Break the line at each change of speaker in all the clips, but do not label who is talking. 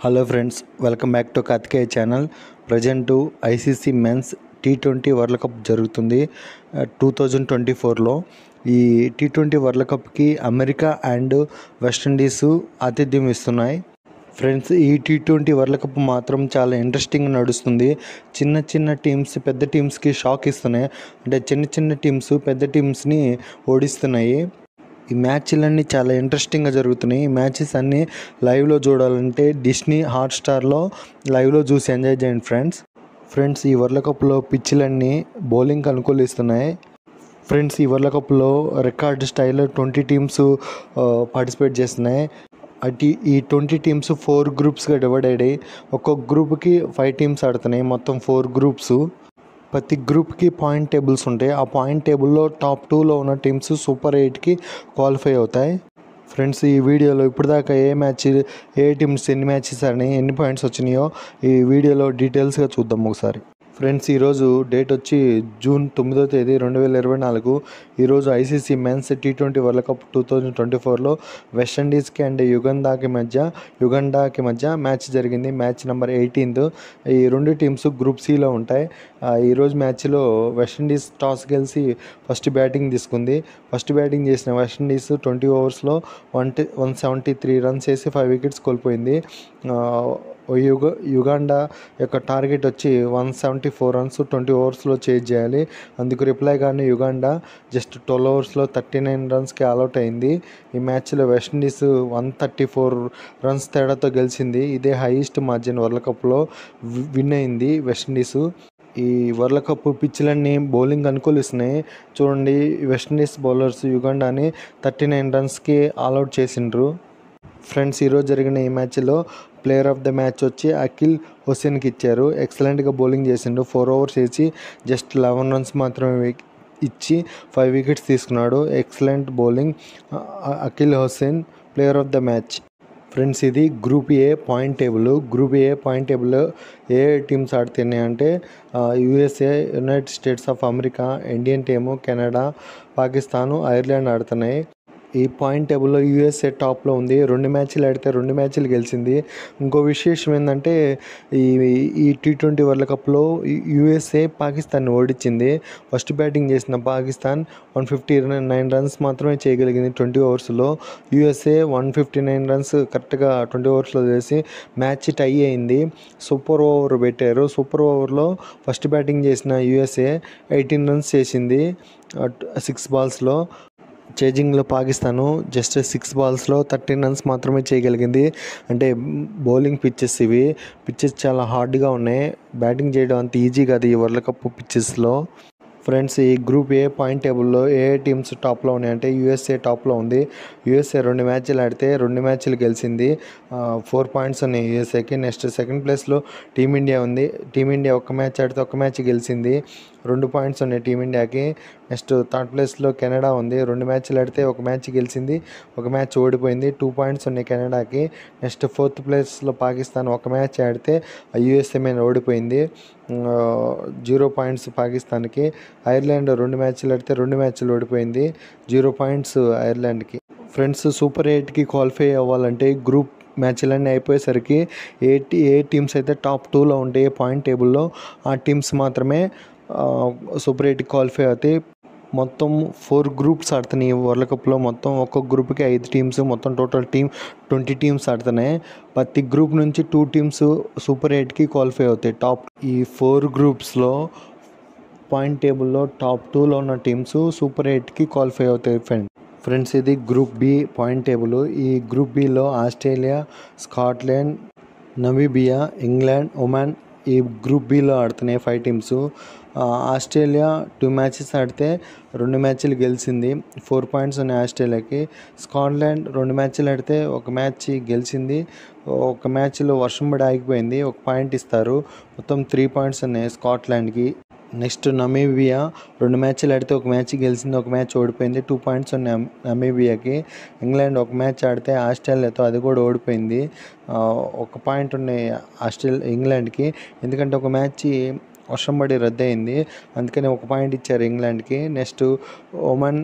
Hello friends, welcome back to Karthikeya channel. Present ICC men's T20 world cup జరుగుతుంది 2024లో. ఈ T20 world కప్కి America and West Indies ఆతిథ్యం ఇస్తున్నాయి. ఫ్రెండ్స్, ఈ T20 వరల్డ్ కప్ మాత్రం చాలా ఇంట్రెస్టింగ్ నడుస్తుంది. చిన్న చిన్న టీమ్స్ పెద్ద టీమ్స్కి షాక్ ఇస్తున్నాయి. అంటే చిన్న చిన్న టీమ్స్ పెద్ద టీమ్స్ని ఓడిస్తున్నాయి. ఈ మ్యాచ్లన్నీ చాలా ఇంట్రెస్టింగ్గా జరుగుతున్నాయి. ఈ మ్యాచెస్ అన్నీ లైవ్లో చూడాలంటే డిస్నీ హాట్స్టార్లో లైవ్లో చూసి ఎంజాయ్ చేయండి ఫ్రెండ్స్. ఈ వరల్డ్ కప్లో పిచ్లన్నీ బౌలింగ్కి అనుకూలిస్తున్నాయి. ఫ్రెండ్స్, ఈ వరల్డ్ కప్లో రికార్డ్ స్టైల్లో 20 టీమ్స్ పార్టిసిపేట్ చేస్తున్నాయి. ఈ 20 టీమ్స్ 4 గ్రూప్స్గా డివైడ్ అయ్యాయి. ఒక్కొక్క గ్రూప్కి 5 టీమ్స్ ఆడుతున్నాయి. మొత్తం 4 గ్రూప్స్. ప్రతి గ్రూప్కి పాయింట్ టేబుల్స్ ఉంటాయి. ఆ పాయింట్ టేబుల్లో టాప్ 2లో ఉన్న టీమ్స్ సూపర్ 8కి క్వాలిఫై అవుతాయి. ఫ్రెండ్స్, ఈ వీడియోలో ఇప్పటిదాకా ఏ టీమ్స్ ఎన్ని మ్యాచెస్ ఆడినాయి, ఎన్ని పాయింట్స్ వచ్చినాయో ఈ వీడియోలో డీటెయిల్స్గా చూద్దాం ఒకసారి. ఫ్రెండ్స్, ఈరోజు డేట్ వచ్చి జూన్ 9వ తేదీ 2024. ఈరోజు ICC men's T20 world cup 2024లో వెస్టిండీస్కి అండ్ యుగండాకి మధ్య మ్యాచ్ జరిగింది. Match number 18. ఈ రెండు టీమ్స్ గ్రూప్ సిలో ఉంటాయి. ఈరోజు మ్యాచ్లో వెస్టిండీస్ టాస్ గెలిచి ఫస్ట్ బ్యాటింగ్ తీసుకుంది. ఫస్ట్ బ్యాటింగ్ చేసిన వెస్టిండీస్ 20 ఓవర్స్లో 173 రన్స్ వేసి 5 వికెట్స్ కోల్పోయింది. యుగాండా యొక్క టార్గెట్ వచ్చి 174 రన్స్ 20 ఓవర్స్లో చేజ్ చేయాలి. అందుకు రిప్లై కానీ యుగాండా జస్ట్ 12 ఓవర్స్లో 39 రన్స్కి ఆల్అవుట్ అయింది. ఈ మ్యాచ్లో వెస్టిండీస్ 134 రన్స్ తేడాతో గెలిచింది. ఇదే హైయెస్ట్ మార్జిన్ వరల్డ్ కప్లో విన్ అయింది వెస్టిండీస్. ఈ వరల్డ్ కప్ పిచ్లన్నీ బౌలింగ్ అనుకూలిస్తున్నాయి. చూడండి, వెస్టిండీస్ బౌలర్స్ యుగాండాని 39 రన్స్కి ఆల్అవుట్ చేసిండ్రు. ఫ్రెండ్స్, ఈరోజు జరిగిన ఈ మ్యాచ్లో ప్లేయర్ ఆఫ్ ద మ్యాచ్ వచ్చి అఖిల్ హుస్సేన్కి ఇచ్చారు. ఎక్సలెంట్గా బౌలింగ్ చేసిండు. 4 ఓవర్స్ వేసి జస్ట్ 11 రన్స్ మాత్రమే ఇచ్చి 5 వికెట్స్ తీసుకున్నాడు. Excellent bowling. Akeal Hosein player of the match. Friends, ఇది గ్రూప్ ఏ పాయింట్ టేబుల్ ఏ టీమ్స్ ఆడుతున్నాయి అంటే USA, United States of America, Indian team, Canada, Pakistan, Ireland ఆడుతున్నాయి. ఈ పాయింట్ టేబుల్లో USA టాప్లో ఉంది. 2 మ్యాచ్లు ఆడితే 2 మ్యాచ్లు గెలిచింది. ఇంకో విశేషం ఏంటంటే ఈ T20 వరల్డ్ కప్లో USA పాకిస్తాన్ని ఓడించింది. ఫస్ట్ బ్యాటింగ్ చేసిన పాకిస్తాన్ 159 రన్స్ మాత్రమే చేయగలిగింది 20 ఓవర్స్లో. USA 159 రన్స్ కరెక్ట్గా 20 ఓవర్స్లో చేసి మ్యాచ్ టై అయింది. సూపర్ ఓవర్ పెట్టారు. సూపర్ ఓవర్లో ఫస్ట్ బ్యాటింగ్ చేసిన USA 18 రన్స్ చేసింది 6 బాల్స్లో. చేజింగ్లో పాకిస్తాను జస్ట్ 6 బాల్స్లో 13 రన్స్ మాత్రమే చేయగలిగింది. అంటే బౌలింగ్ పిచ్చెస్ చాలా హార్డ్గా ఉన్నాయి. బ్యాటింగ్ చేయడం అంత ఈజీ కాదు ఈ వరల్డ్ కప్ పిచ్చెస్లో. ఫ్రెండ్స్, ఈ గ్రూప్ ఏ పాయింట్ టేబుల్లో ఏ టీమ్స్ టాప్లో ఉన్నాయంటే USA టాప్లో ఉంది. USA 2 మ్యాచ్లు ఆడితే 2 మ్యాచ్లు గెలిచింది. 4 పాయింట్స్ ఉన్నాయి USAకి. నెక్స్ట్ సెకండ్ ప్లేస్లో టీమిండియా ఉంది. టీమిండియా 1 మ్యాచ్ ఆడితే 1 మ్యాచ్ గెలిచింది. 2 పాయింట్స్ ఉన్నాయి టీమిండియాకి. నెక్స్ట్ థర్డ్ ప్లేస్లో కెనడా ఉంది. 2 మ్యాచ్లు ఆడితే 1 మ్యాచ్ గెలిచింది, 1 మ్యాచ్ ఓడిపోయింది. 2 పాయింట్స్ ఉన్నాయి కెనడాకి. నెక్స్ట్ ఫోర్త్ ప్లేస్లో పాకిస్తాన్ 1 మ్యాచ్ ఆడితే USA మీద ఓడిపోయింది, 0 పాయింట్స్ పాకిస్తాన్కి. ఐర్లాండ్ 2 మ్యాచ్లు ఆడితే 2 మ్యాచ్లు ఓడిపోయింది, 0 పాయింట్స్ ఐర్లాండ్కి. ఫ్రెండ్స్, సూపర్ 8కి క్వాలిఫై అవ్వాలంటే గ్రూప్ మ్యాచ్లన్నీ అయిపోయేసరికి ఏ టీమ్స్ అయితే టాప్ 2లో ఉంటాయి పాయింట్ టేబుల్లో ఆ టీమ్స్ మాత్రమే సూపర్ 8కి క్వాలిఫై అవుతాయి. మొత్తం 4 గ్రూప్స్ ఆడుతున్నాయి ఈ వరల్డ్ కప్లో. మొత్తం ఒక్కొక్క గ్రూప్కి 5 టీమ్స్, మొత్తం టోటల్ 20 టీమ్స్ ఆడుతున్నాయి. ప్రతి గ్రూప్ నుంచి 2 టీమ్స్ సూపర్ 8కి క్వాలిఫై అవుతాయి టాప్. ఈ 4 గ్రూప్స్లో పాయింట్ టేబుల్లో టాప్ 2లో ఉన్న టీమ్స్ సూపర్ 8కి క్వాలిఫై అవుతాయి ఫ్రెండ్స్. ఇది గ్రూప్ బి పాయింట్ టేబుల్. ఈ గ్రూప్ బిలో Australia, Scotland, Namibia, England, Oman ఈ గ్రూప్ బిలో ఆడుతున్నాయి 5 టీమ్స్. ఆస్ట్రేలియా 2 మ్యాచెస్ ఆడితే 2 మ్యాచ్లు గెలిచింది, 4 పాయింట్స్ ఉన్నాయి ఆస్ట్రేలియాకి. స్కాట్లాండ్ 2 మ్యాచ్లు ఆడితే 1 మ్యాచ్ గెలిచింది, 1 మ్యాచ్లో వర్షం పడి ఆగిపోయింది, 1 పాయింట్ ఇస్తారు. మొత్తం 3 పాయింట్స్ ఉన్నాయి స్కాట్లాండ్కి. నెక్స్ట్ నమీబియా 2 మ్యాచ్లు ఆడితే 1 మ్యాచ్ గెలిచింది, 1 మ్యాచ్ ఓడిపోయింది, 2 పాయింట్స్ ఉన్నాయి నమీబియాకి. ఇంగ్లాండ్ 1 మ్యాచ్ ఆడితే ఆస్ట్రేలియాతో అది కూడా ఓడిపోయింది, 1 పాయింట్ ఉన్నాయి ఇంగ్లాండ్కి. ఎందుకంటే 1 మ్యాచ్ వర్షం పడి రద్దయింది, అందుకని 1 పాయింట్ ఇచ్చారు ఇంగ్లాండ్కి. నెక్స్ట్ ఒమన్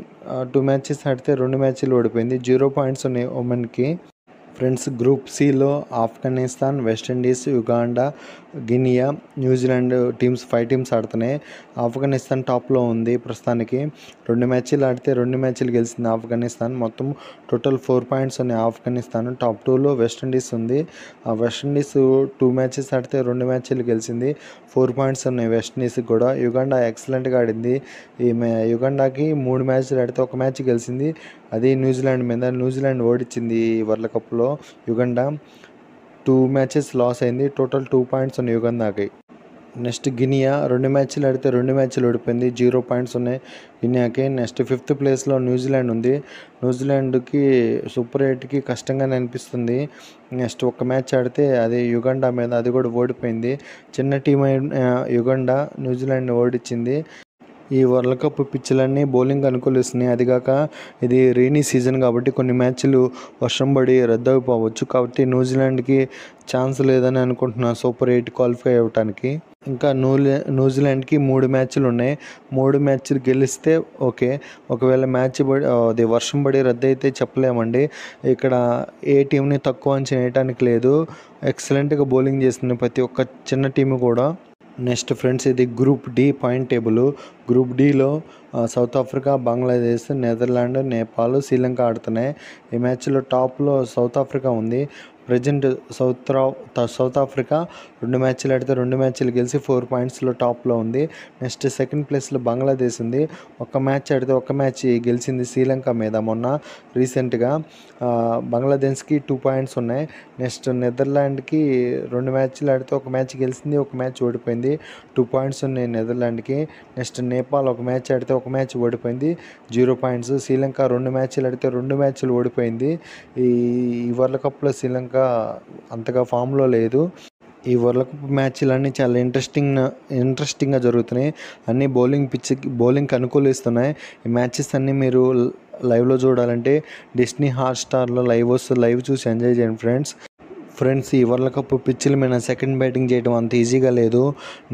2 మ్యాచెస్ ఆడితే 2 మ్యాచ్లు ఓడిపోయింది, 0 పాయింట్స్ ఉన్నాయి ఒమన్కి. ఫ్రెండ్స్ గ్రూప్ సిలో Afghanistan, West Indies, Uganda, Guinea, New Zealand teams 5 teams ఆడుతున్నాయి. ఆఫ్ఘనిస్తాన్ టాప్లో ఉంది ప్రస్తుతానికి. 2 మ్యాచ్లు ఆడితే 2 మ్యాచ్లు గెలిచింది ఆఫ్ఘనిస్తాన్. మొత్తం టోటల్ 4 పాయింట్స్ ఉన్నాయి ఆఫ్ఘనిస్తాన్. టాప్ 2లో వెస్టిండీస్ ఉంది. ఆ వెస్టిండీస్ 2 మ్యాచెస్ ఆడితే 2 మ్యాచ్లు గెలిచింది. 4 పాయింట్స్ ఉన్నాయి వెస్టిండీస్కి కూడా. యుగాండా ఎక్సలెంట్గా ఆడింది. యుగాండాకి 3 మ్యాచ్లు ఆడితే 1 మ్యాచ్ గెలిచింది. అది న్యూజిలాండ్ మీద. న్యూజిలాండ్ ఓడించింది ఈ వరల్డ్ కప్లో. యుగాండా 2 మ్యాచెస్ లాస్ అయింది. టోటల్ 2 పాయింట్స్ ఉన్నాయి యుగాండాకి. నెక్స్ట్ గినియా 2 మ్యాచ్లు ఆడితే 2 మ్యాచ్లు ఓడిపోయింది. 0 పాయింట్స్ ఉన్నాయి గినియాకి. నెక్స్ట్ 5th ప్లేస్లో న్యూజిలాండ్ ఉంది. న్యూజిలాండ్కి సూపర్ 8కి కష్టంగానే అనిపిస్తుంది. నెక్స్ట్ 1 మ్యాచ్ ఆడితే అది యుగాండా మీద, అది కూడా ఓడిపోయింది. చిన్న టీం అయిన యుగాండా న్యూజిలాండ్ని ఓడించింది. ఈ వరల్డ్ కప్ పిచ్చులన్నీ బౌలింగ్ అనుకూలిస్తున్నాయి. అదిగాక ఇది రెయినీ సీజన్ కాబట్టి కొన్ని మ్యాచ్లు వర్షం పడి రద్దయిపోవచ్చు. కాబట్టి న్యూజిలాండ్కి ఛాన్స్ లేదని అనుకుంటున్నాను సూపర్ 8 క్వాలిఫై అవ్వటానికి. ఇంకా న్యూజిలాండ్కి 3 మ్యాచ్లు ఉన్నాయి. 3 మ్యాచ్లు గెలిస్తే ఓకే. ఒకవేళ మ్యాచ్ అది వర్షం పడి రద్దు అయితే చెప్పలేమండి. ఇక్కడ ఏ టీంని తక్కువ అంచనా వేయటానికి లేదు. ఎక్సలెంట్గా బౌలింగ్ చేస్తుంది ప్రతి ఒక్క చిన్న టీము కూడా. నెక్స్ట్ ఫ్రెండ్స్ ఇది group D point table. Group డిలో South Africa, Bangladesh, Netherland, Nepal, Sri Lanka ఆడుతున్నాయి. ఈ మ్యాచ్లో టాప్లో సౌత్ ఆఫ్రికా ఉంది. ప్రజెంట్ సౌత్ ఆఫ్రికా 2 మ్యాచ్లు ఆడితే 2 మ్యాచ్లు గెలిచి 4 పాయింట్స్లో టాప్లో ఉంది. నెక్స్ట్ సెకండ్ ప్లేస్లో బంగ్లాదేశ్ ఉంది. 1 మ్యాచ్ ఆడితే 1 మ్యాచ్ గెలిచింది శ్రీలంక మీద మొన్న రీసెంట్గా. బంగ్లాదేశ్కి 2 పాయింట్స్ ఉన్నాయి. నెక్స్ట్ నెదర్లాండ్కి 2 మ్యాచ్లు ఆడితే 1 మ్యాచ్ గెలిచింది, 1 మ్యాచ్ ఓడిపోయింది. 2 పాయింట్స్ ఉన్నాయి నెదర్లాండ్కి. నెక్స్ట్ నేపాల్ 1 మ్యాచ్ ఆడితే 1 మ్యాచ్ ఓడిపోయింది, 0 పాయింట్స్. శ్రీలంక 2 మ్యాచ్లు ఆడితే 2 మ్యాచ్లు ఓడిపోయింది. ఈ వరల్డ్ కప్లో శ్రీలంక అంతగా ఫామ్లో లేదు. ఈ వరల్డ్ కప్ మ్యాచ్లన్నీ చాలా ఇంట్రెస్టింగ్గా జరుగుతున్నాయి. అన్నీ బౌలింగ్కి అనుకూలిస్తున్నాయి. ఈ మ్యాచెస్ అన్నీ మీరు లైవ్లో చూడాలంటే డిస్నీ హాట్స్టార్లో లైవ్ చూసి ఎంజాయ్ చేయండి ఫ్రెండ్స్. ఈ వరల్డ్ కప్ పిచ్చుల మీద సెకండ్ బ్యాటింగ్ చేయడం అంత ఈజీగా లేదు.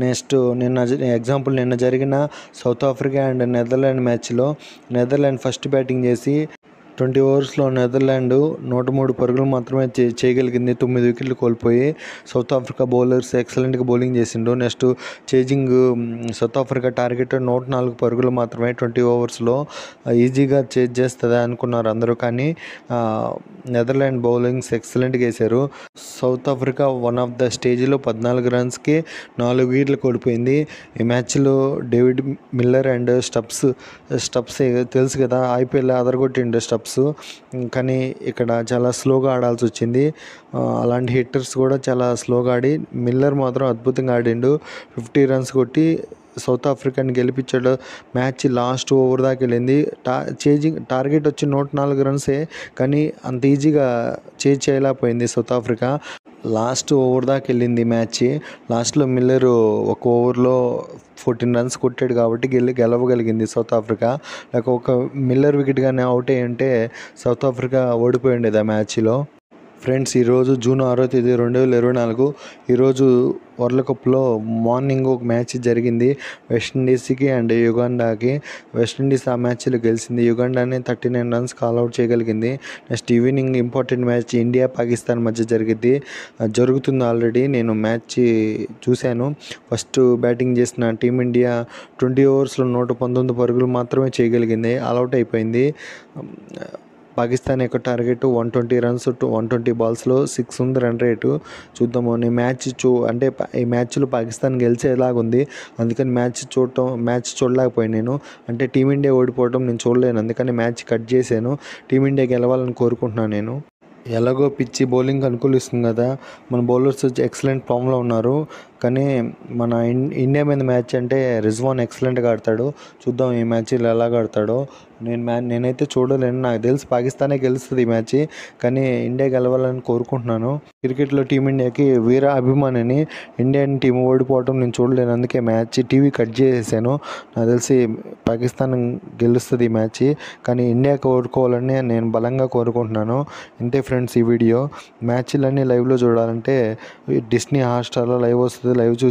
నెక్స్ట్ నిన్న జరిగిన సౌత్ ఆఫ్రికా అండ్ నెదర్లాండ్ మ్యాచ్లో నెదర్లాండ్ ఫస్ట్ బ్యాటింగ్ చేసి 20 ఓవర్స్లో నెదర్లాండ్ 103 పరుగులు మాత్రమే చేయగలిగింది. 9 వికెట్లు కోల్పోయి. సౌత్ ఆఫ్రికా బౌలర్స్ ఎక్సలెంట్గా బౌలింగ్ చేసిండు. నెక్స్ట్ సౌత్ ఆఫ్రికా టార్గెట్ 104 పరుగులు మాత్రమే 20 ఓవర్స్లో. ఈజీగా చేజ్ చేస్తుంది అనుకున్నారు అందరూ, కానీ నెదర్లాండ్ బౌలింగ్స్ ఎక్సలెంట్గా వేశారు. South Africa one of the స్టేజ్లో 14 రన్స్కి 4 వికెట్లు కోల్పోయింది. ఈ మ్యాచ్లో డేవిడ్ మిల్లర్ అండ్ స్టబ్స్ తెలుసు కదా, ఐపీఎల్ అదరగొట్టిండు స్టబ్స్. కానీ ఇక్కడ చాలా స్లోగా ఆడాల్సి వచ్చింది. అలాంటి హిట్టర్స్ కూడా చాలా స్లోగా ఆడి మిల్లర్ మాత్రం అద్భుతంగా ఆడిండు. 50 రన్స్ కొట్టి సౌత్ ఆఫ్రికాని గెలిపించాడు. మ్యాచ్ లాస్ట్ ఓవర్ దాకా వెళ్ళింది. టార్గెట్ వచ్చి 104 రన్సే, కానీ అంత ఈజీగా చేయలేకపోయింది సౌత్ ఆఫ్రికా. లాస్ట్ ఓవర్ దాకా వెళ్ళింది మ్యాచ్. లాస్ట్లో మిల్లర్ 1 ఓవర్లో 14 రన్స్ కొట్టాడు కాబట్టి గెలవగలిగింది సౌత్ ఆఫ్రికా. లేక ఒక మిల్లర్ వికెట్ కానీ అవుట్ అయ్యి ఉంటే సౌత్ ఆఫ్రికా ఓడిపోయి ఉండేది ఆ మ్యాచ్లో. ఫ్రెండ్స్ ఈరోజు జూన్ 6వ తేదీ 2024 ఈరోజు వరల్డ్ కప్లో మార్నింగ్ ఒక మ్యాచ్ జరిగింది వెస్టిండీస్కి అండ్ యుగాండాకి. వెస్టిండీస్ ఆ మ్యాచ్లో గెలిచింది. యుగాండాని 39 రన్స్ కాల్అవుట్ చేయగలిగింది. Next evening important match India Pakistan మధ్య జరుగుతుంది ఆల్రెడీ. నేను మ్యాచ్ చూశాను. ఫస్ట్ బ్యాటింగ్ చేసిన టీమిండియా 20 ఓవర్స్లో 119 పరుగులు మాత్రమే చేయగలిగింది, ఆల్అవుట్ అయిపోయింది. పాకిస్తాన్ యొక్క టార్గెట్ 120 రన్స్ 120 బాల్స్లో 6 ఉంది రన్ రేటు. చూద్దాము. నేను అంటే ఈ మ్యాచ్లో పాకిస్తాన్ గెలిచేలాగుంది, అందుకని మ్యాచ్ చూడలేకపోయాను నేను. అంటే టీమిండియా ఓడిపోవడం నేను చూడలేను, అందుకని మ్యాచ్ కట్ చేశాను. టీమిండియా గెలవాలని కోరుకుంటున్నాను నేను. ఎలాగో పిచ్చి బౌలింగ్ అనుకూలిస్తుంది కదా, మన బౌలర్స్ ఎక్సలెంట్ ఫామ్లో ఉన్నారు. కానీ మన ఇండియా మీద మ్యాచ్ అంటే రిజ్వాన్ ఎక్సలెంట్గా ఆడతాడు. చూద్దాం ఈ మ్యాచ్లో ఎలాగ ఆడతాడో. నేనైతే చూడలేను. నాకు తెలిసి పాకిస్తానే గెలుస్తుంది ఈ మ్యాచ్, కానీ ఇండియా గెలవాలని కోరుకుంటున్నాను. క్రికెట్లో టీమిండియాకి వీర అభిమానిని. ఇండియన్ టీం ఓడిపోవడం నేను చూడలేను, అందుకే మ్యాచ్ టీవీ కట్ చేసేసాను. నాకు తెలిసి పాకిస్తాన్ గెలుస్తుంది ఈ మ్యాచ్, కానీ ఇండియాకి ఓడుకోవాలని నేను బలంగా కోరుకుంటున్నాను. ఇంతే ఫ్రెండ్స్ ఈ వీడియో. మ్యాచ్లన్నీ లైవ్లో చూడాలంటే డిస్నీ హాట్స్టార్లో లైవ్ వస్తుంది, లైవ్ చూసి